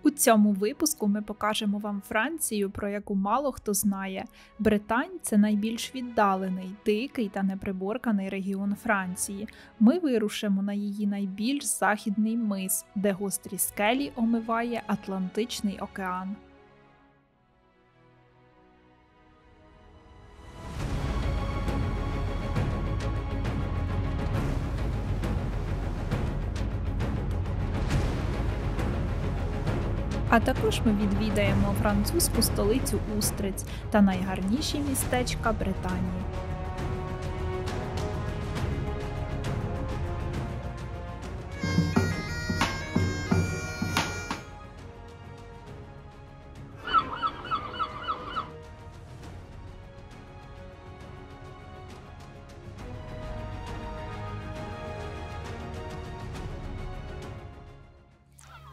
У цьому випуску ми покажемо вам Францію, про яку мало хто знає. Британь – це найбільш віддалений, дикий та неприборканий регіон Франції. Ми вирушимо на її найбільш західний мис, де гострі скелі омиває Атлантичний океан. А також ми відвідаємо французьку столицю Устриць та найгарніші містечка Британії.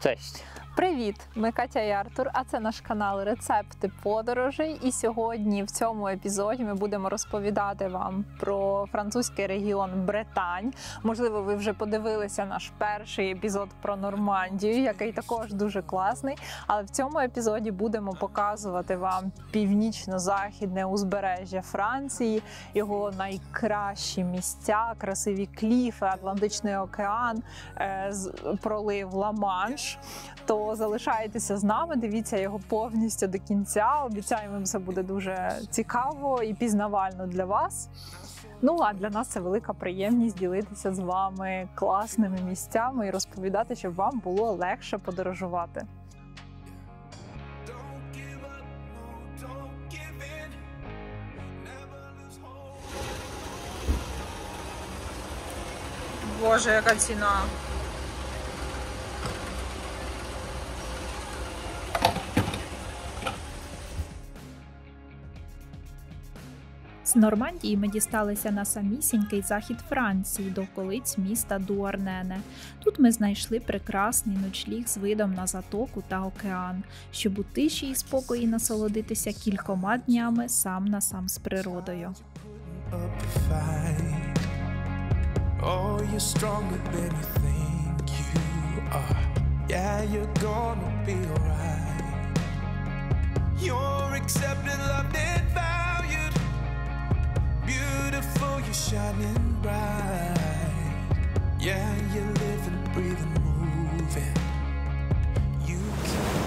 Cześć! Привіт! Ми Катя і Артур, а це наш канал Рецепти подорожей. І сьогодні в цьому епізоді ми будемо розповідати вам про французький регіон Британь. Можливо, ви вже подивилися наш перший епізод про Нормандію, який також дуже класний. Але в цьому епізоді будемо показувати вам північно-західне узбережжя Франції, його найкращі місця, красиві кліфи, Атлантичний океан, пролив Ла-Манш. То залишайтеся з нами, дивіться його повністю до кінця. Обіцяємо, все буде дуже цікаво і пізнавально для вас. Ну, а для нас це велика приємність ділитися з вами класними місцями і розповідати, щоб вам було легше подорожувати. Боже, яка ціна! З Нормандії ми дісталися на самісінький захід Франції, до околиць міста Дуарнене. Тут ми знайшли прекрасний ночліг з видом на затоку та океан, щоб у тиші і спокої насолодитися кількома днями сам на сам з природою. Beautiful, you're shining bright. Yeah, you're living, breathing, moving. You can.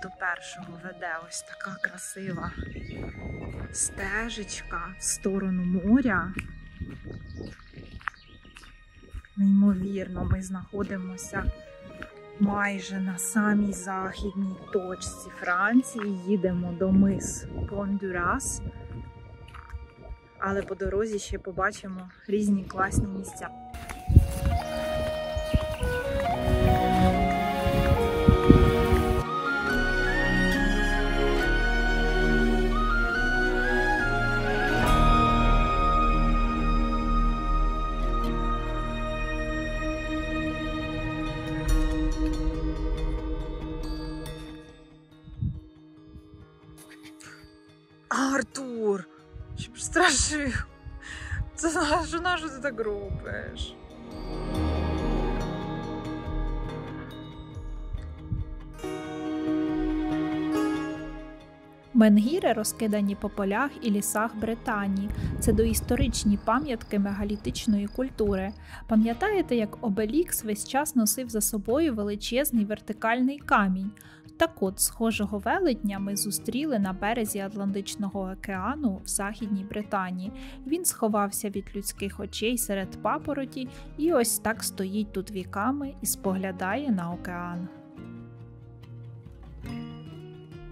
До першого веде ось така красива стежечка в сторону моря. Неймовірно, ми знаходимося майже на самій західній точці Франції, їдемо до мис Пон-д'Юрас, але по дорозі ще побачимо різні класні місця. Артур, щоб страшив. Це нащо ти так робиш? Менгіри розкидані по полях і лісах Британії. Це доісторичні пам'ятки мегалітичної культури. Пам'ятаєте, як Обелікс весь час носив за собою величезний вертикальний камінь? Так от, схожого велетня ми зустріли на березі Атлантичного океану в Західній Британії. Він сховався від людських очей серед папороті і ось так стоїть тут віками і споглядає на океан.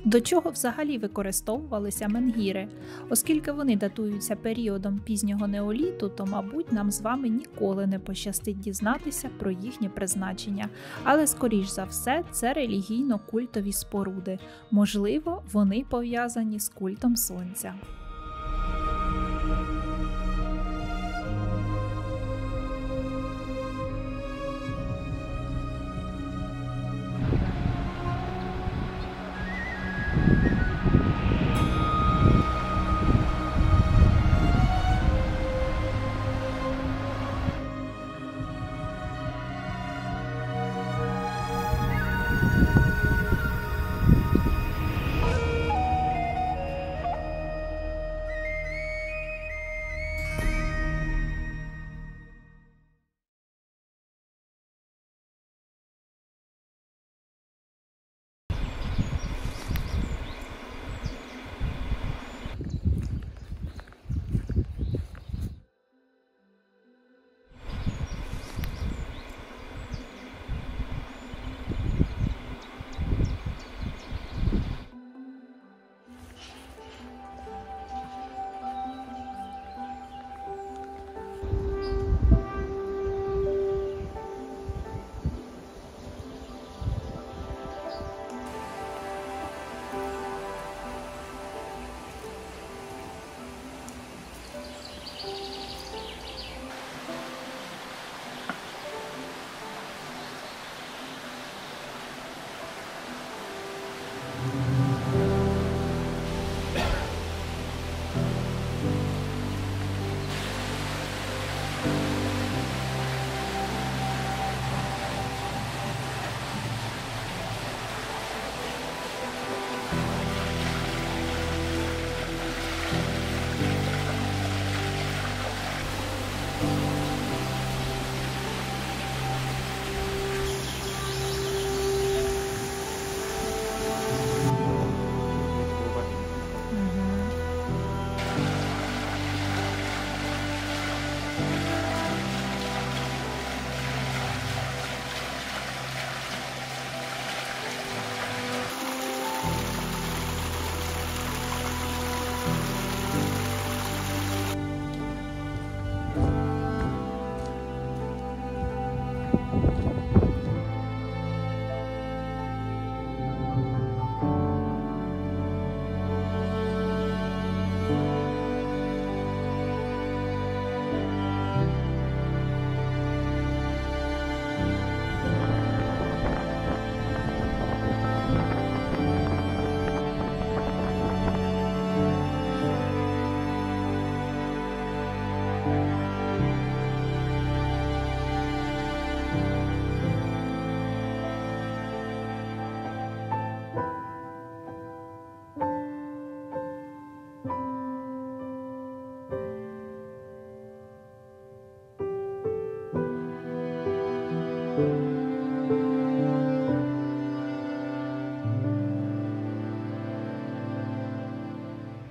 До чого взагалі використовувалися менгіри? Оскільки вони датуються періодом пізнього неоліту, то, мабуть, нам з вами ніколи не пощастить дізнатися про їхнє призначення. Але, скоріш за все, це релігійно-культові споруди. Можливо, вони пов'язані з культом сонця.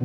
У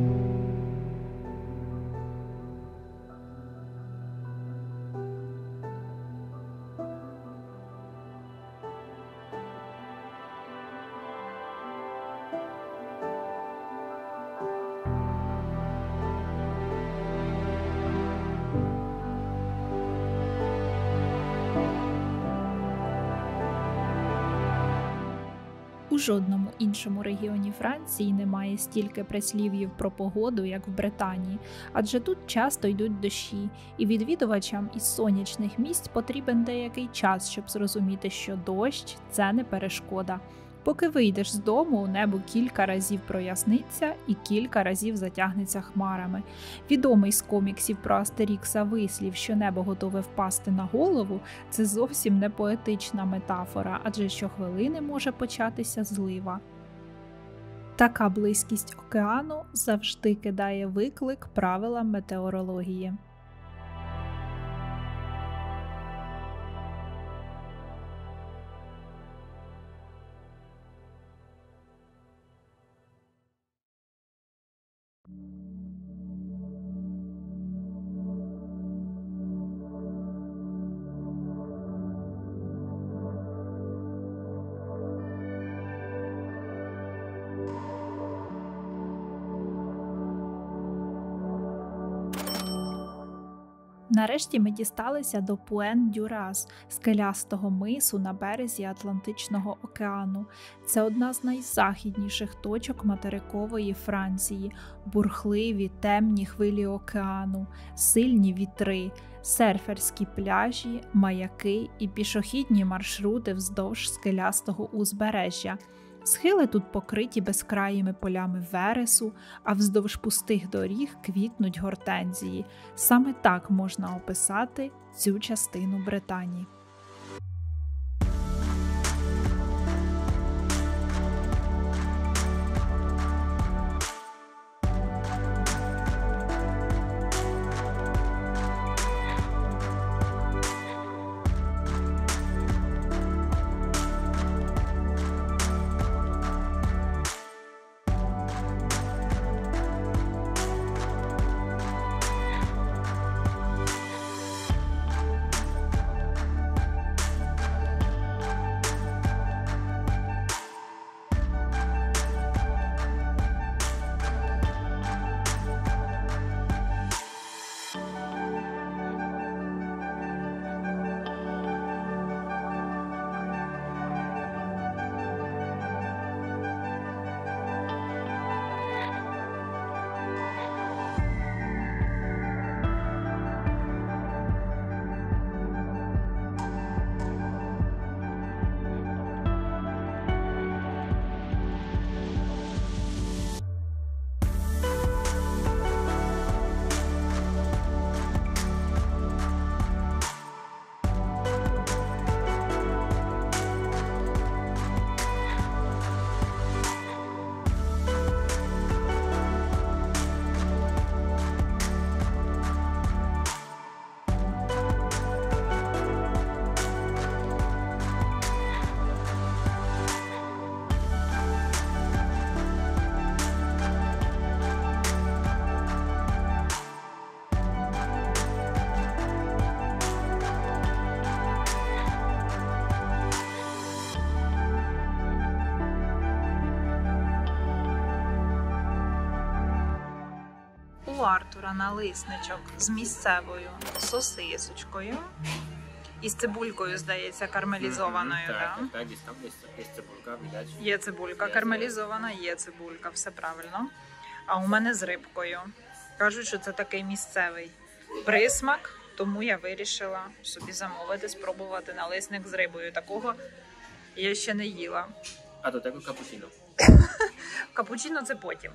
жодному іншому регіоні Франції немає стільки прислів'їв про погоду, як в Британії, адже тут часто йдуть дощі, і відвідувачам із сонячних місць потрібен деякий час, щоб зрозуміти, що дощ – це не перешкода. Поки вийдеш з дому, небо кілька разів проясниться і кілька разів затягнеться хмарами. Відомий з коміксів про Астерікса вислів, що небо готове впасти на голову – це зовсім не поетична метафора, адже щохвилини може початися злива. Така близькість океану завжди кидає виклик правилам метеорології. Нарешті ми дісталися до Пуен-Дюрас, скелястого мису на березі Атлантичного океану. Це одна з найзахідніших точок материкової Франції. Бурхливі, темні хвилі океану, сильні вітри, серферські пляжі, маяки і пішохідні маршрути вздовж скелястого узбережжя. Схили тут покриті безкраїми полями вересу, а вздовж пустих доріг квітнуть гортензії. Саме так можна описати цю частину Британії. У Артура налисничок з місцевою сосисочкою і з цибулькою, здається, кармелізованою. Так, там є цибулька, видать. Є цибулька кармелізована, є цибулька, все правильно. А у мене з рибкою. Кажуть, що це такий місцевий присмак, тому я вирішила собі замовити, спробувати налисник з рибою. Такого я ще не їла. А до tego капучино. Капучино – це потім.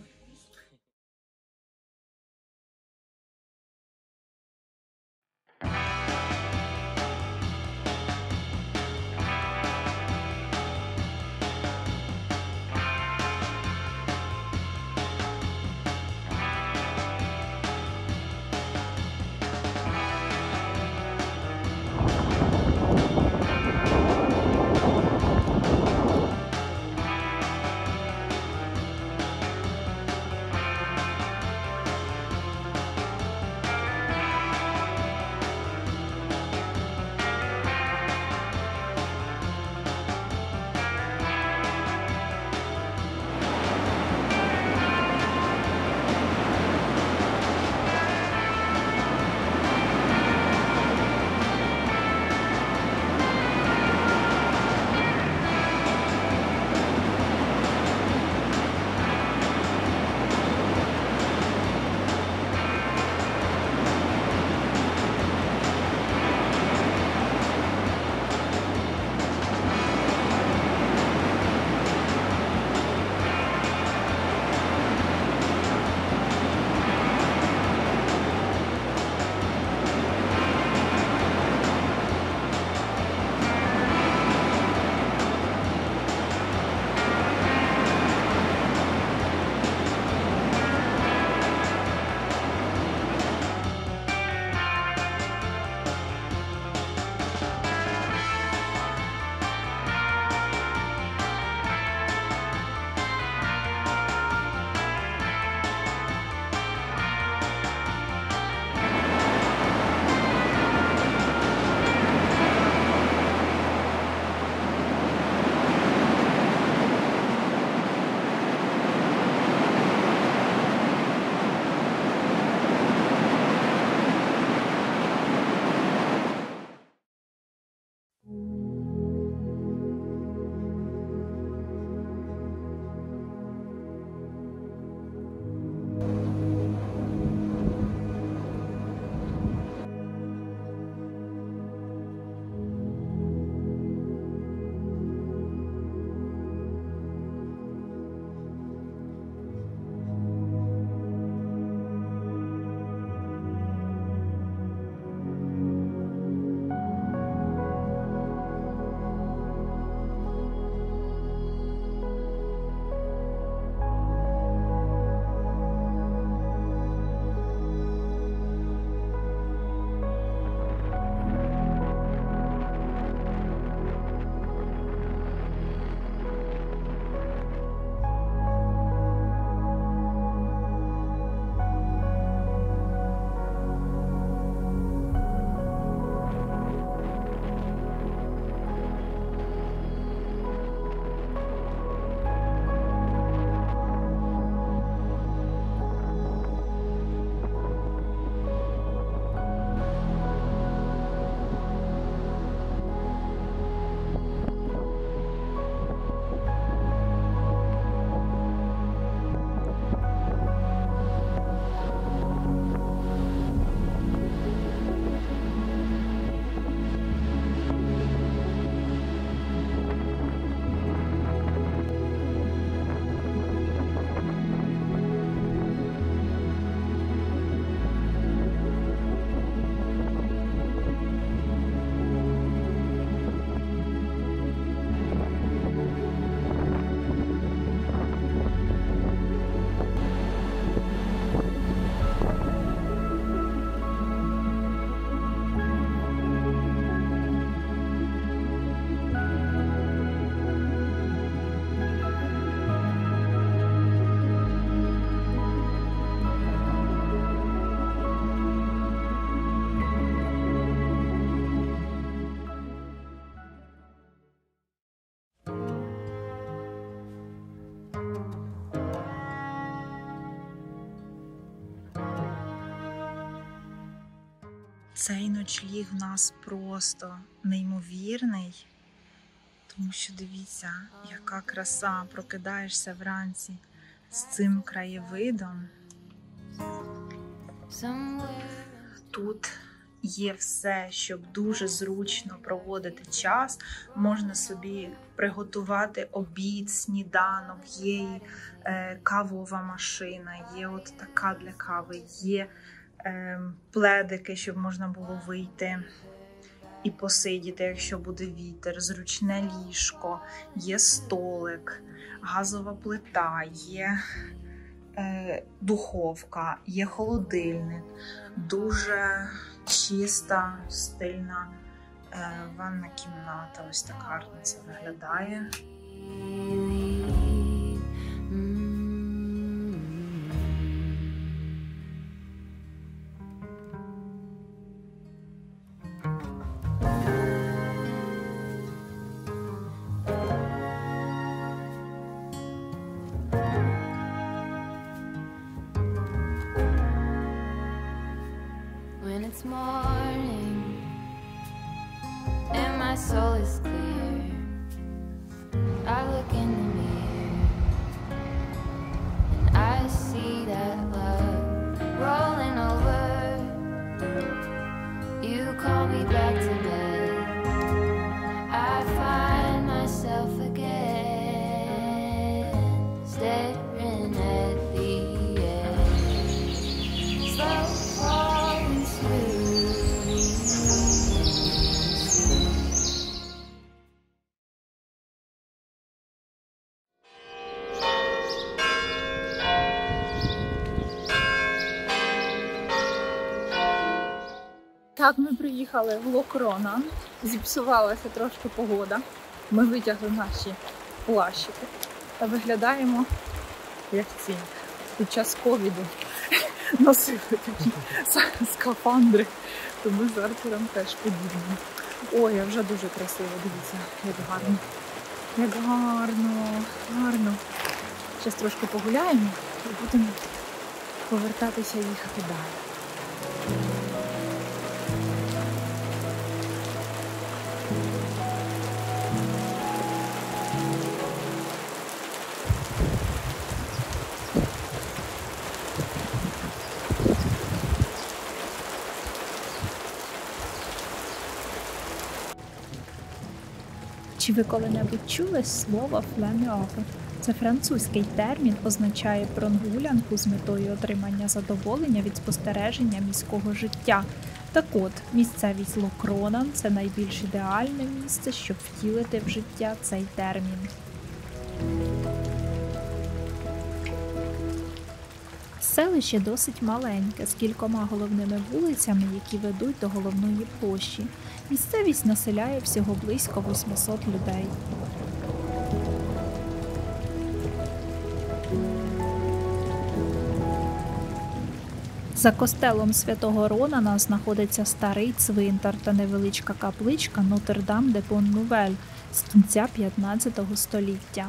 Цей ночліг в нас просто неймовірний, тому що дивіться, яка краса, прокидаєшся вранці з цим краєвидом. Тут є все, щоб дуже зручно проводити час. Можна собі приготувати обід, сніданок, є і кавова машина, є от така для кави, є пледики, щоб можна було вийти і посидіти, якщо буде вітер, зручне ліжко, є столик, газова плита, є духовка, є холодильник, дуже чиста, стильна ванна кімната. Ось так гарно це виглядає. Morning and my soul is clear. I look in the mirror and I see that love rolling over. You call me back to bed. I find myself again staring at the edge. Slow falling through. Так, ми приїхали в Локронан, зіпсувалася трошки погода, ми витягли наші плащики та виглядаємо як ці під час ковіду носили такі скафандри, то ми з Артуром теж подібні. Ой, а вже дуже красиво, дивіться, як гарно. Як гарно, гарно. Зараз трошки погуляємо і будемо повертатися і їхати далі. Чи ви коли-небудь чули слово «фланер»? Це французький термін, означає прогулянку з метою отримання задоволення від спостереження міського життя. Так от, місцевість Локронан – це найбільш ідеальне місце, щоб втілити в життя цей термін. Селище досить маленьке, з кількома головними вулицями, які ведуть до головної площі. Місцевість населяє всього близько 800 людей. За костелом Святого Ронана знаходиться старий цвинтар та невеличка капличка Нотр-Дам-де-Пон-Нувель з кінця 15 століття.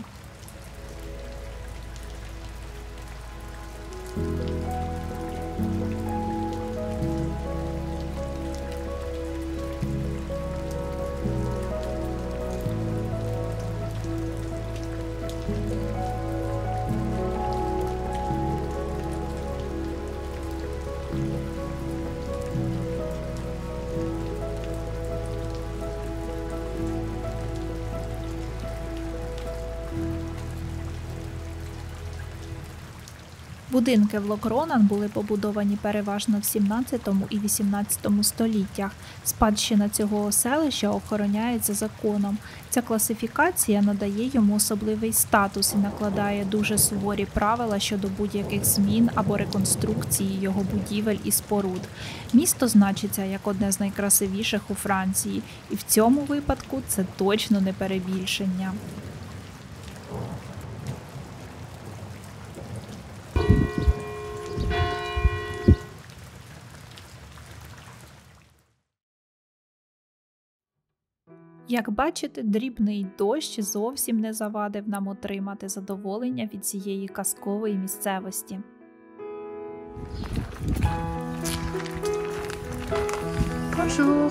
Будинки в Локронан були побудовані переважно в 17 і 18 століттях. Спадщина цього селища охороняється законом. Ця класифікація надає йому особливий статус і накладає дуже суворі правила щодо будь-яких змін або реконструкції його будівель і споруд. Місто значиться як одне з найкрасивіших у Франції, і в цьому випадку це точно не перебільшення. Як бачите, дрібний дощ зовсім не завадив нам отримати задоволення від цієї казкової місцевості. Bonjour.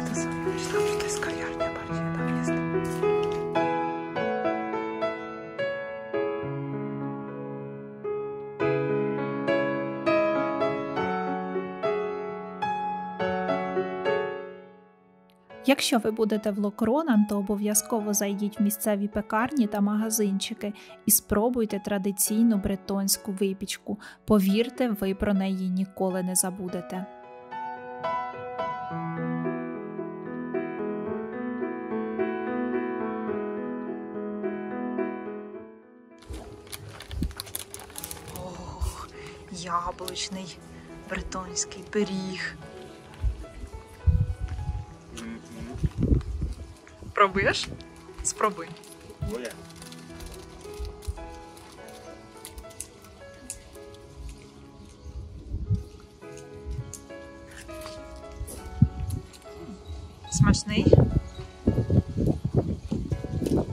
Das ich glaube, das ist kawiarnia bardziej tam jest. Якщо ви будете в Локронан, то обов'язково зайдіть в місцеві пекарні та магазинчики і спробуйте традиційну бретонську випічку. Повірте, ви про неї ніколи не забудете. Яблучний бретонський пиріг. Пробуєш? Спробуй. Моя. Смачний?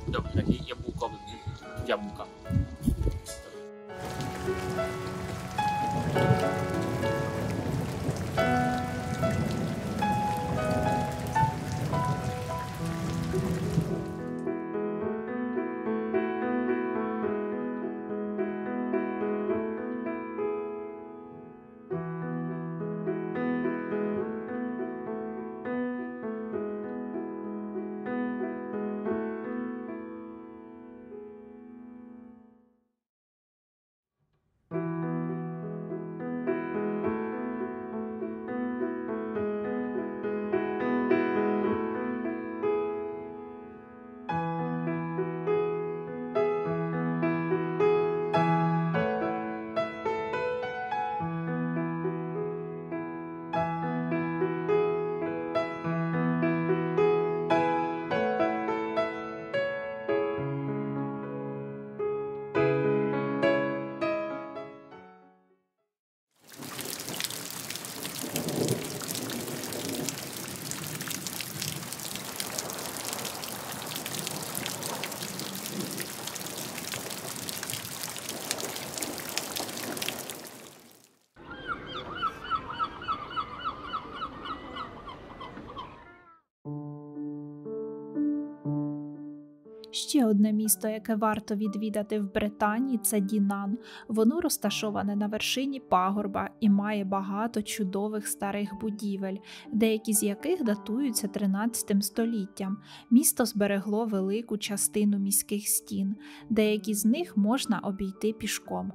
Добре, такий яблуковий. Яблука. Ще одне місто, яке варто відвідати в Британії, це Дінан. Воно розташоване на вершині пагорба і має багато чудових старих будівель, деякі з яких датуються 13 століттям. Місто зберегло велику частину міських стін, деякі з них можна обійти пішком.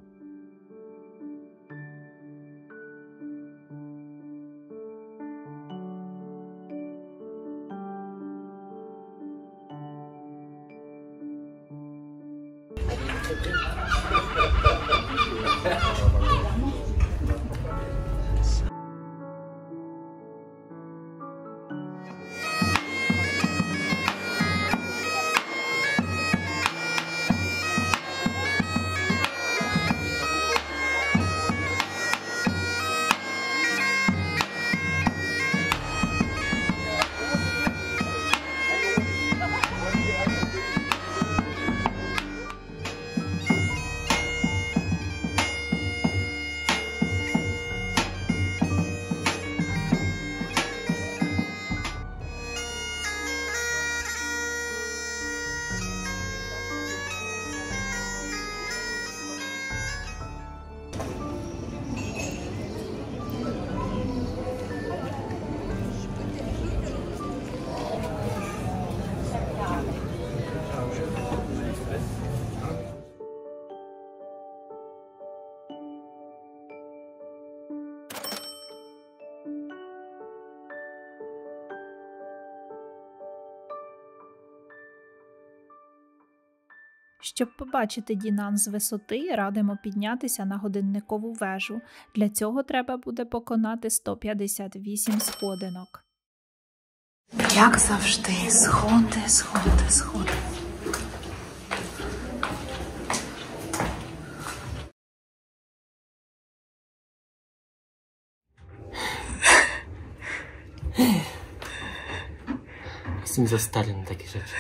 Щоб побачити Дінан з висоти, радимо піднятися на годинникову вежу. Для цього треба буде поконати 158 сходинок. Як завжди, сходи. Jestem za stary na takie rzeczy.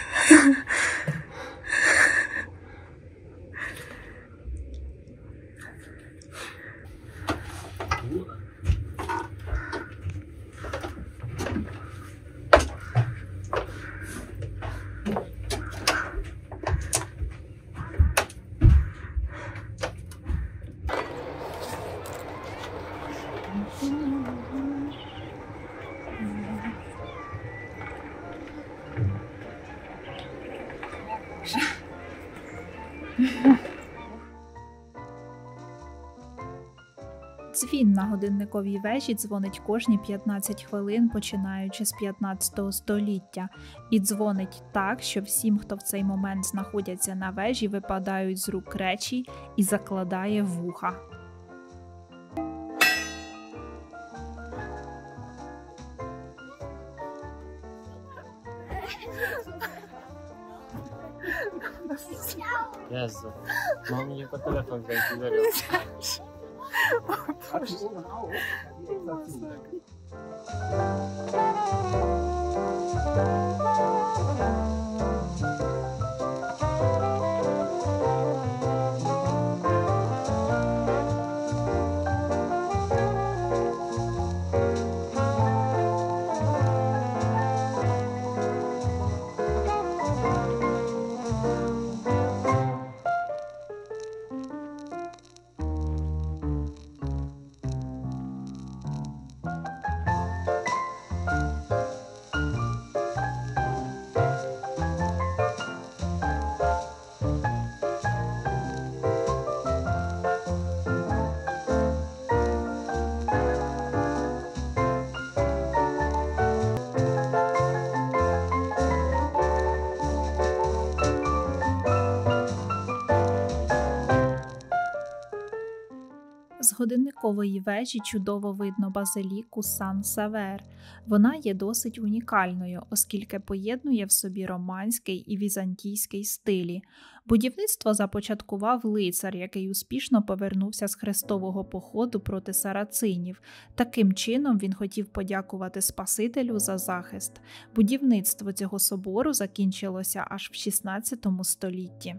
інакше. Дзвін на годинниковій вежі дзвонить кожні 15 хвилин, починаючи з 15 століття. І дзвонить так, що всім, хто в цей момент знаходяться на вежі, випадають з рук речі і закладає вуха. Jezu. Mam mnie po telefon w ręku, serio. З годинникової вежі чудово видно базиліку Сан-Савер. Вона є досить унікальною, оскільки поєднує в собі романський і візантійський стилі. Будівництво започаткував лицар, який успішно повернувся з хрестового походу проти сарацинів. Таким чином він хотів подякувати Спасителю за захист. Будівництво цього собору закінчилося аж в 16 столітті.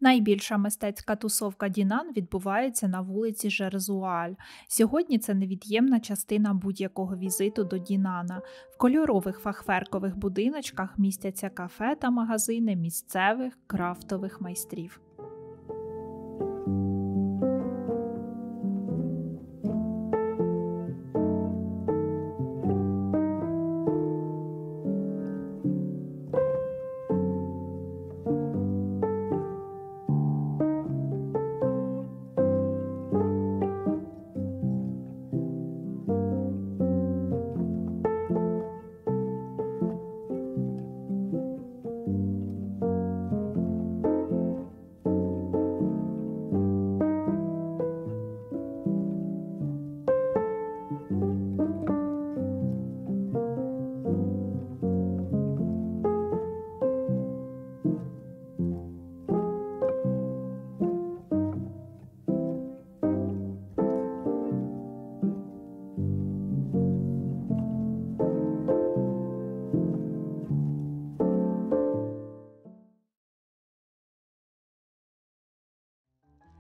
Найбільша мистецька тусовка Дінан відбувається на вулиці Жерзуаль. Сьогодні це невід'ємна частина будь-якого візиту до Дінана. В кольорових фахверкових будиночках містяться кафе та магазини місцевих крафтових майстрів.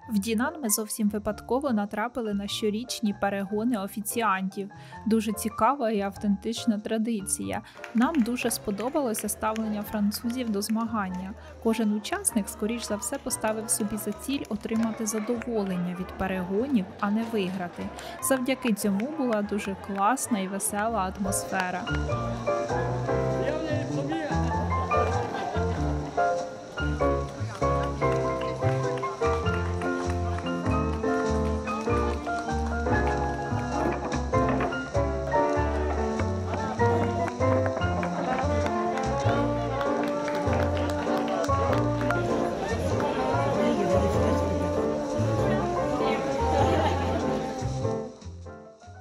В Дінан ми зовсім випадково натрапили на щорічні перегони офіціантів. Дуже цікава і автентична традиція. Нам дуже сподобалося ставлення французів до змагання. Кожен учасник, скоріш за все, поставив собі за ціль отримати задоволення від перегонів, а не виграти. Завдяки цьому була дуже класна і весела атмосфера.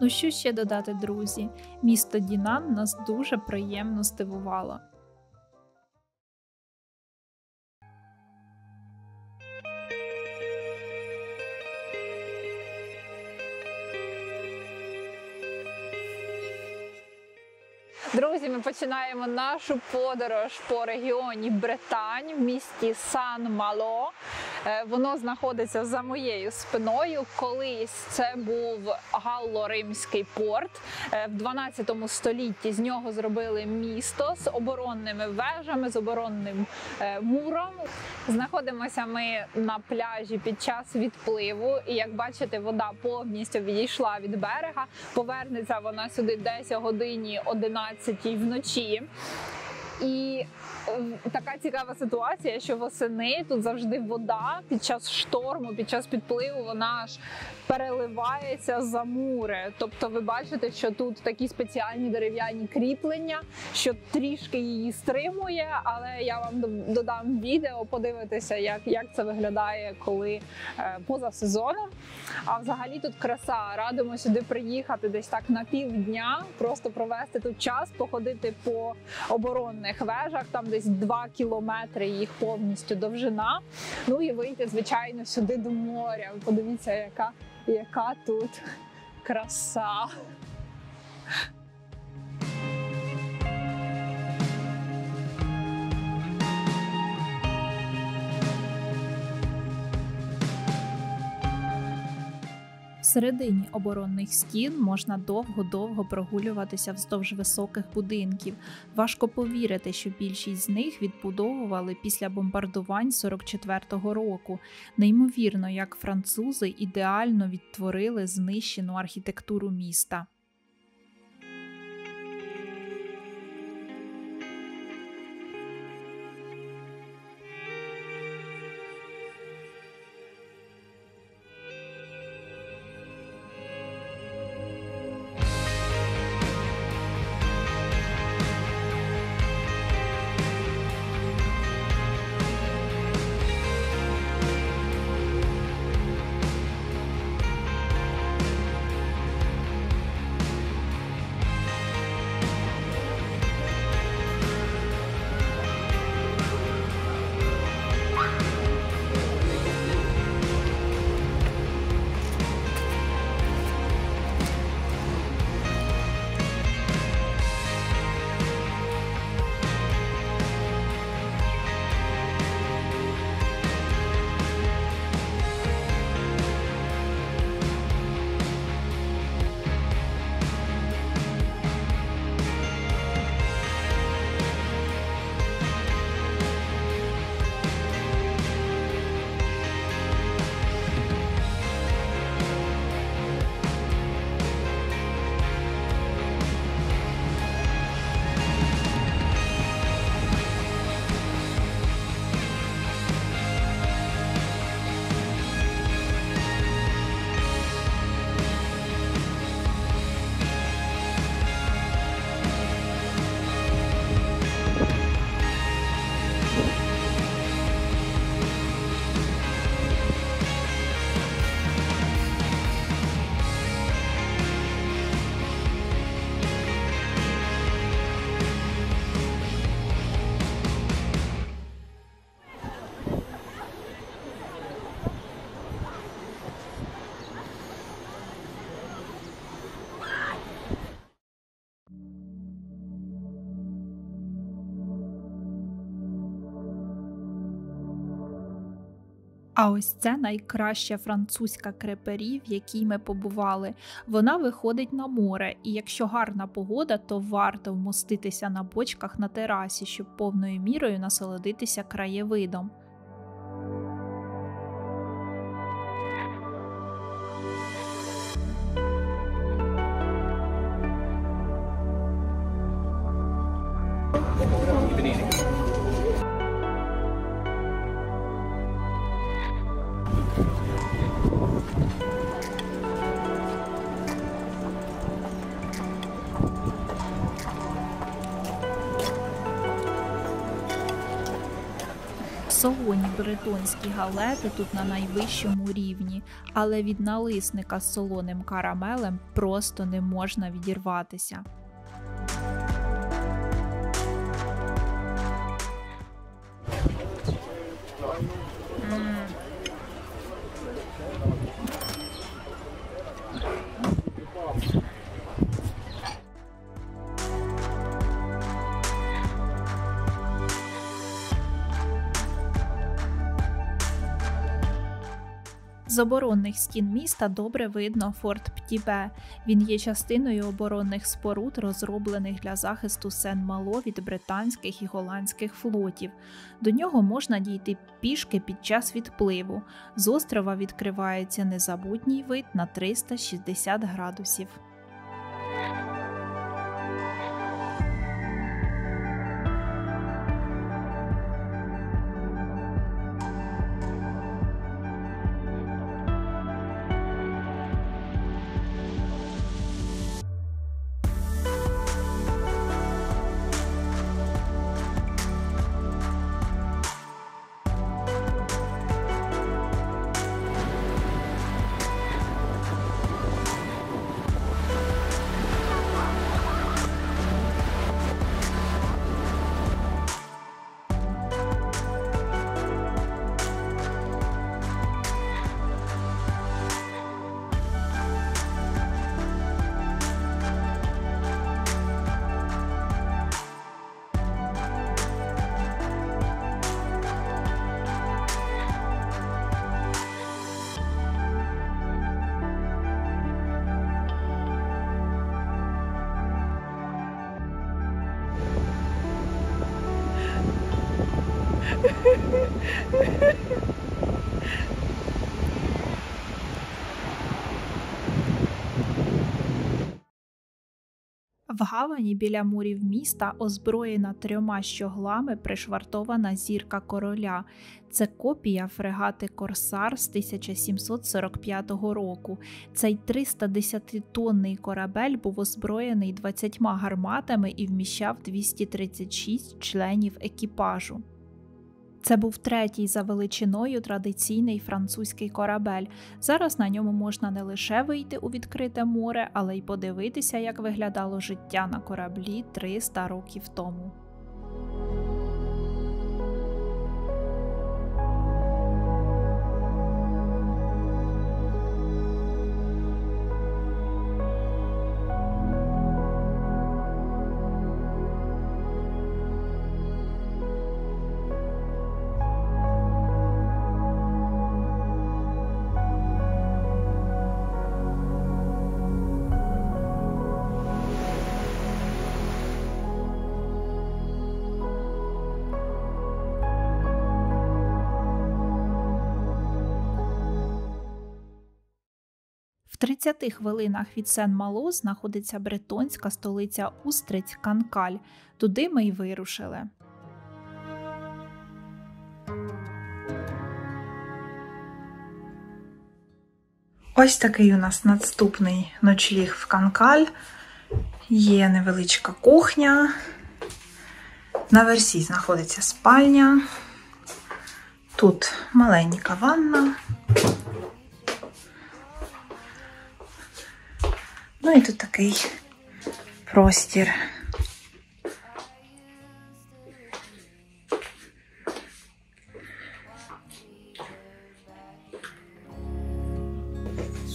Ну що ще додати, друзі? Місто Дінан нас дуже приємно здивувало. Друзі, ми починаємо нашу подорож по регіоні Бретань в місті Сан-Мало. Воно знаходиться за моєю спиною. Колись це був галло-римський порт. В 12 столітті з нього зробили місто з оборонними вежами, з оборонним муром. Знаходимося ми на пляжі під час відпливу. І як бачите, вода повністю відійшла від берега. Повернеться вона сюди десь о годині 11 вночі. І така цікава ситуація, що восени тут завжди вода під час шторму, під час підпливу вона аж переливається за мури. Тобто ви бачите, що тут такі спеціальні дерев'яні кріплення, що трішки її стримує, але я вам додам відео, подивитися, як це виглядає, коли поза сезоном. А взагалі тут краса. Радимо сюди приїхати десь так на півдня, просто провести тут час, походити по оборонних вежах, там десь 2 кілометри їх повністю довжина. Ну і вийти, звичайно, сюди до моря. Подивіться, яка тут краса. Всередині оборонних стін можна довго-довго прогулюватися вздовж високих будинків. Важко повірити, що більшість з них відбудовували після бомбардувань 44-го року. Неймовірно, як французи ідеально відтворили знищену архітектуру міста. А ось це найкраща французька крепері, в якій ми побували. Вона виходить на море, і якщо гарна погода, то варто вмоститися на бочках на терасі, щоб повною мірою насолодитися краєвидом. Солоні бретонські галети тут на найвищому рівні, але від налисника з солоним карамелем просто не можна відірватися. З оборонних стін міста добре видно форт Птібе. Він є частиною оборонних споруд, розроблених для захисту Сен-Мало від британських і голландських флотів. До нього можна дійти пішки під час відпливу. З острова відкривається незабутній вид на 360 градусів. В гавані біля мурів міста озброєна 3 щоглами пришвартована зірка короля. Це копія фрегати «Корсар» з 1745 року. Цей 310-тонний корабель був озброєний 20 гарматами і вміщав 236 членів екіпажу. Це був 3-й за величиною традиційний французький корабель. Зараз на ньому можна не лише вийти у відкрите море, але й подивитися, як виглядало життя на кораблі 300 років тому. В 30 хвилинах від Сен-Мало знаходиться бретонська столиця Устриць Канкаль. Туди ми й вирушили. Ось такий у нас наступний ночліг в Канкаль. Є невеличка кухня. На версі знаходиться спальня. Тут маленька ванна. Ну і тут такий простір.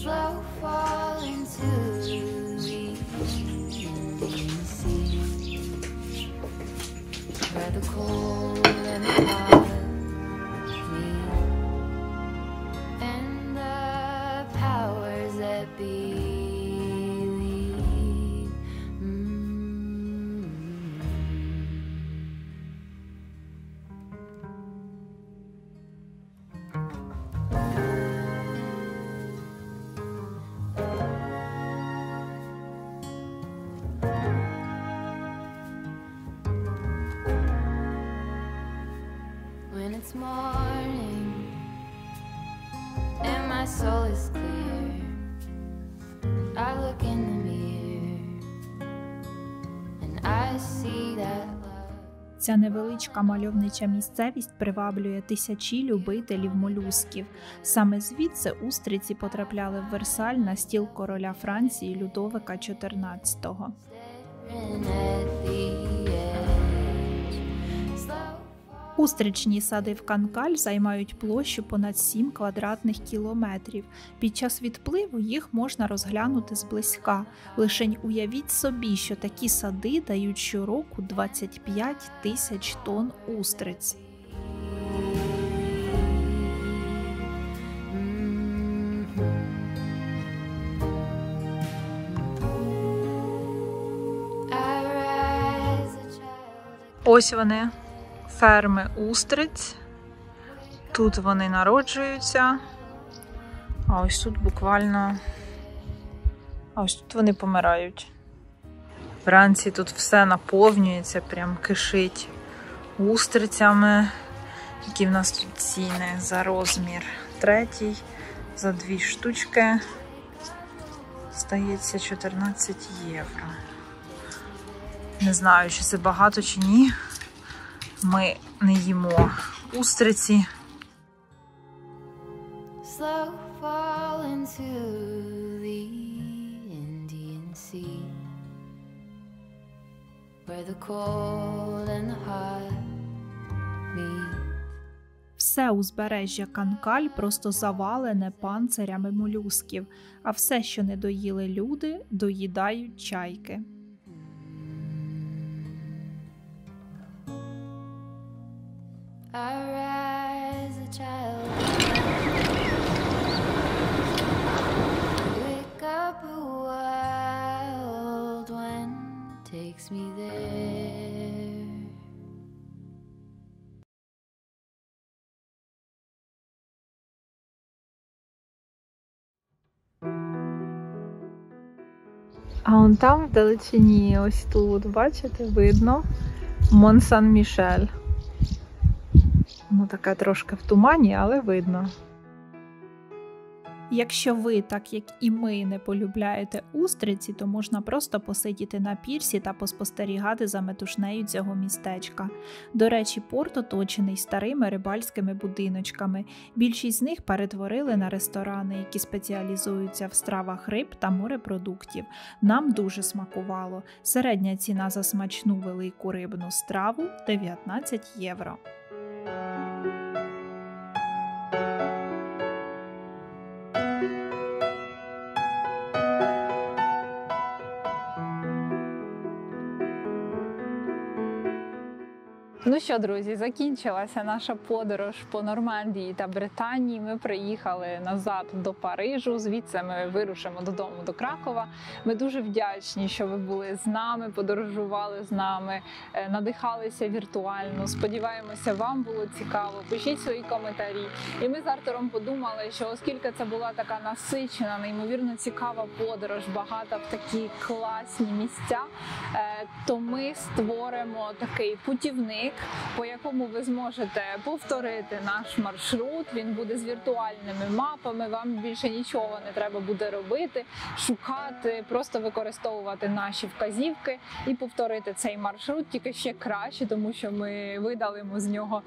Slow fall into the Indian Sea, where the cold and the hot meet, and the powers that be lead. When it's morning and my soul is clear, I look in the mirror and I see that love. Ця невеличка мальовнича місцевість приваблює тисячі любителів молюсків. Саме звідси устриці потрапляли в Версаль на стіл короля Франції Людовика XIV. Staring at the edge. Slow Устричні сади в Канкаль займають площу понад 7 квадратних кілометрів. Під час відпливу їх можна розглянути зблизька. Лишень уявіть собі, що такі сади дають щороку 25 тисяч тонн устриць. Ось вони, ферми устриць. Тут вони народжуються. А ось тут буквально... А ось тут вони помирають. Вранці тут все наповнюється, прям кишить устрицями. Які в нас тут ціни за розмір. 3 за 2 штучки. Здається, 14 євро. Не знаю, чи це багато, чи ні. Ми не їмо устриці. Slow fall into the Indian Sea, where the cold and the hot meet. Все узбережжя Канкаль просто завалене панцирями молюсків, а все, що не доїли люди, доїдають чайки. I rise a child, wake up a wild one takes me there. А он там вдалечині, ось тут, бачите, видно Мон-Сан-Мішель. Ну, таке трошки в тумані, але видно. Якщо ви, так як і ми, не полюбляєте устриці, то можна просто посидіти на пірсі та поспостерігати за метушнею цього містечка. До речі, порт оточений старими рибальськими будиночками. Більшість з них перетворили на ресторани, які спеціалізуються в стравах риб та морепродуктів. Нам дуже смакувало. Середня ціна за смачну велику рибну страву – 19 євро. Ну що, друзі, закінчилася наша подорож по Нормандії та Британії. Ми приїхали назад до Парижу, звідси ми вирушимо додому до Кракова. Ми дуже вдячні, що ви були з нами, подорожували з нами, надихалися віртуально. Сподіваємося, вам було цікаво. Пишіть свої коментарі. І ми з Артуром подумали, що оскільки це була така насичена, неймовірно цікава подорож, багата в такі класні місця, то ми створимо такий путівник, по якому ви зможете повторити наш маршрут. Він буде з віртуальними мапами, вам більше нічого не треба буде робити, шукати, просто використовувати наші вказівки і повторити цей маршрут, тільки ще краще, тому що ми видалимо з нього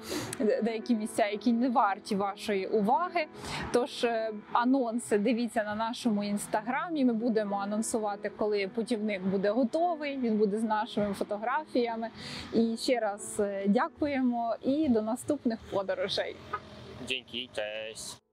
деякі місця, які не варті вашої уваги. Тож анонси дивіться на нашому інстаграмі, ми будемо анонсувати, коли путівник буде готовий, він буде з нашими фотографіями. І ще раз дякуємо і до наступних подорожей. Dzięki, cześć.